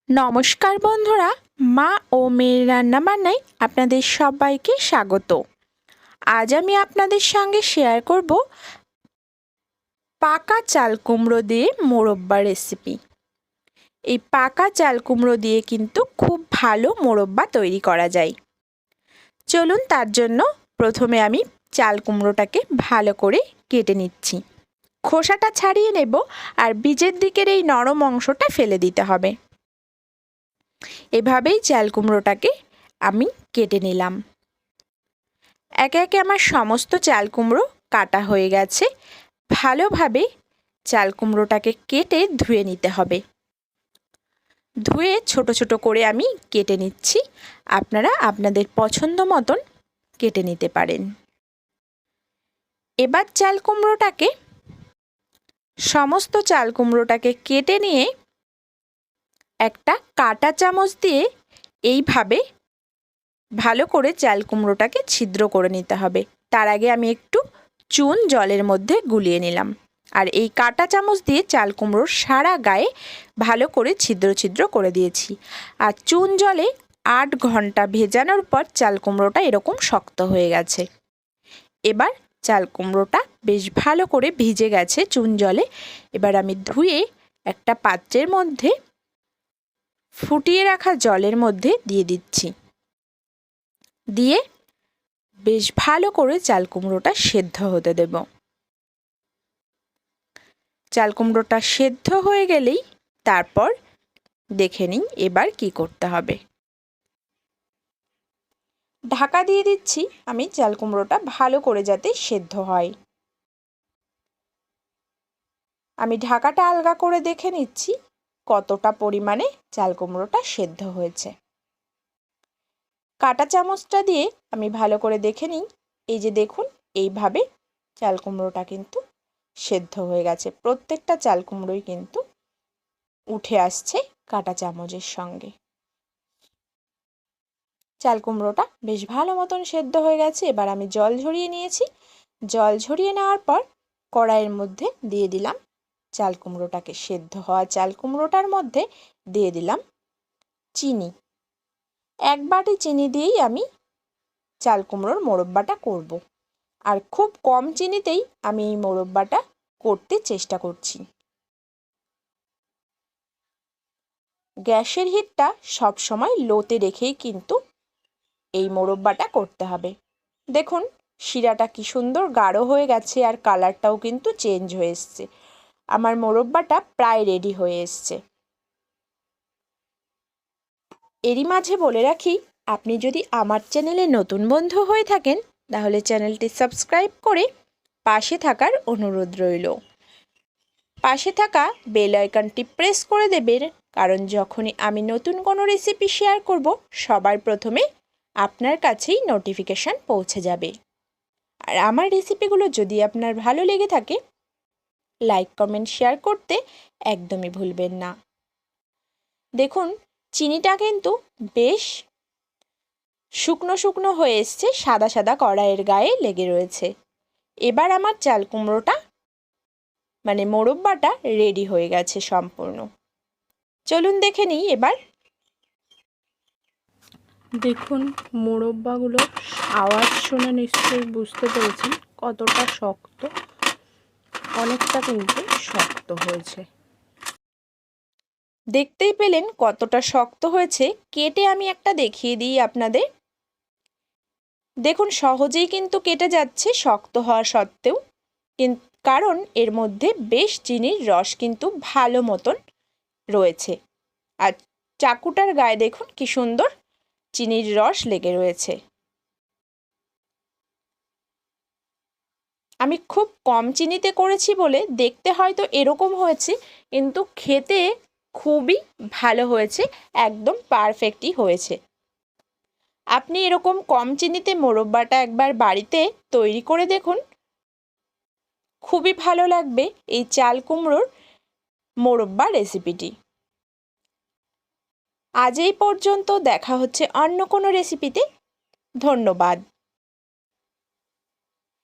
নমস্কার বন্ধুরা, মা ও মেয়ের রান্নাবান্নায় আপনাদের সবাইকে স্বাগত। আজ আমি আপনাদের সঙ্গে শেয়ার করব পাকা চাল কুমড়ো দিয়ে মোরব্বা রেসিপি। এই পাকা চাল কুমড়ো দিয়ে কিন্তু খুব ভালো মোরব্বা তৈরি করা যায়। চলুন তার জন্য প্রথমে আমি চাল কুমড়োটাকে ভালো করে কেটে নিচ্ছি। খোসাটা ছাড়িয়ে নেব আর বীজের দিকের এই নরম অংশটা ফেলে দিতে হবে। এভাবেই চাল কুমড়োটাকে আমি কেটে নিলাম। একে একে আমার সমস্ত চাল কুমড়ো কাটা হয়ে গেছে। ভালোভাবে চাল কুমড়োটাকে কেটে ধুয়ে নিতে হবে। ধুয়ে ছোট ছোট করে আমি কেটে নিচ্ছি। আপনারা আপনাদের পছন্দ মতন কেটে নিতে পারেন। এবার সমস্ত চাল কুমড়োটাকে কেটে নিয়ে একটা কাঁটা চামচ দিয়ে এইভাবে ভালো করে চাল কুমড়োটাকে ছিদ্র করে নিতে হবে। তার আগে আমি একটু চুন জলের মধ্যে গুলিয়ে নিলাম আর এই কাঁটা চামচ দিয়ে চাল কুমড়োর সারা গায়ে ভালো করে ছিদ্র ছিদ্র করে দিয়েছি। আর চুন জলে 8 ঘন্টা ভেজানোর পর চাল কুমড়োটা এরকম শক্ত হয়ে গেছে। এবার চাল কুমড়োটা বেশ ভালো করে ভিজে গেছে চুন জলে। এবার আমি ধুয়ে একটা পাত্রের মধ্যে ফুটিয়ে রাখা জলের মধ্যে দিয়ে দিচ্ছি। দিয়ে বেশ ভালো করে চাল কুমড়োটা সেদ্ধ হতে দেব। চাল কুমড়োটা সেদ্ধ হয়ে গেলেই তারপর দেখে নিই এবার কি করতে হবে। ঢাকা দিয়ে দিচ্ছি আমি চাল কুমড়োটা ভালো করে যাতে সেদ্ধ হয়। আমি ঢাকাটা আলগা করে দেখে নিচ্ছি কতটা পরিমাণে চাল কুমড়োটা সেদ্ধ হয়েছে। কাঁটা চামচটা দিয়ে আমি ভালো করে দেখে নিই। এই যে দেখুন, এইভাবে চাল কুমড়োটা কিন্তু সেদ্ধ হয়ে গেছে। প্রত্যেকটা চাল কুমড়োই কিন্তু উঠে আসছে কাঁটা চামচের সঙ্গে। চাল কুমড়োটা বেশ ভালো মতন সেদ্ধ হয়ে গেছে। এবার আমি জল ঝরিয়ে নিয়েছি। জল ঝরিয়ে নেওয়ার পর কড়াইয়ের মধ্যে দিয়ে দিলাম চাল কুমড়োটাকে। সেদ্ধ হওয়া চাল কুমড়োটার মধ্যে দিয়ে দিলাম চিনি। 1 বাটি চিনি দিয়েই আমি চাল কুমড়োর মোরব্বাটা করব। আর খুব কম চিনিতেই আমি এই মোরব্বাটা করতে চেষ্টা করছি। গ্যাসের হিটটা সবসময় লোতে রেখেই কিন্তু এই মোরব্বাটা করতে হবে। দেখুন শিরাটা কি সুন্দর গাঢ় হয়ে গেছে আর কালারটাও কিন্তু চেঞ্জ হয়ে এসছে। আমার মোরব্বাটা প্রায় রেডি হয়ে এসছে। এরই মাঝে বলে রাখি, আপনি যদি আমার চ্যানেলে নতুন বন্ধু হয়ে থাকেন তাহলে চ্যানেলটি সাবস্ক্রাইব করে পাশে থাকার অনুরোধ রইল। পাশে থাকা বেল আইকনটি প্রেস করে দেবেন, কারণ যখনই আমি নতুন কোনো রেসিপি শেয়ার করব সবার প্রথমে আপনার কাছেই নোটিফিকেশান পৌঁছে যাবে। আর আমার রেসিপিগুলো যদি আপনার ভালো লেগে থাকে লাইক কমেন্ট শেয়ার করতে একদমই ভুলবেন না। দেখুন চিনিটা কিন্তু বেশ শুকনো শুকনো হয়ে এসছে, সাদা সাদা কড়াইয়ের গায়ে লেগে রয়েছে। এবার আমার চাল কুমড়োটা মানে মোরব্বাটা রেডি হয়ে গেছে সম্পূর্ণ। চলুন দেখে নিই এবার। দেখুন মোরব্বাগুলো আওয়াজ শুনে নিশ্চয়ই বুঝতে পেরেছেন কতটা শক্ত। অনেকটা কিন্তু শক্ত হয়েছে। দেখতেই পেলেন কতটা শক্ত হয়েছে। কেটে আমি একটা দেখিয়ে দিই আপনাদের। দেখুন সহজেই কিন্তু কেটে যাচ্ছে শক্ত হওয়া সত্ত্বেও, কারণ এর মধ্যে বেশ চিনির রস কিন্তু ভালো মতন রয়েছে। আর চাকুটার গায়ে দেখুন কি সুন্দর চিনির রস লেগে রয়েছে। আমি খুব কম চিনিতে করেছি বলে দেখতে হয়তো এরকম হয়েছে, কিন্তু খেতে খুবই ভালো হয়েছে, একদম পারফেক্টই হয়েছে। আপনি এরকম কম চিনিতে মোরব্বাটা একবার বাড়িতে তৈরি করে দেখুন, খুবই ভালো লাগবে এই চাল কুমড়োর মোরব্বা রেসিপিটি। আজ এই পর্যন্ত, দেখা হচ্ছে অন্য কোনো রেসিপিতে। ধন্যবাদ।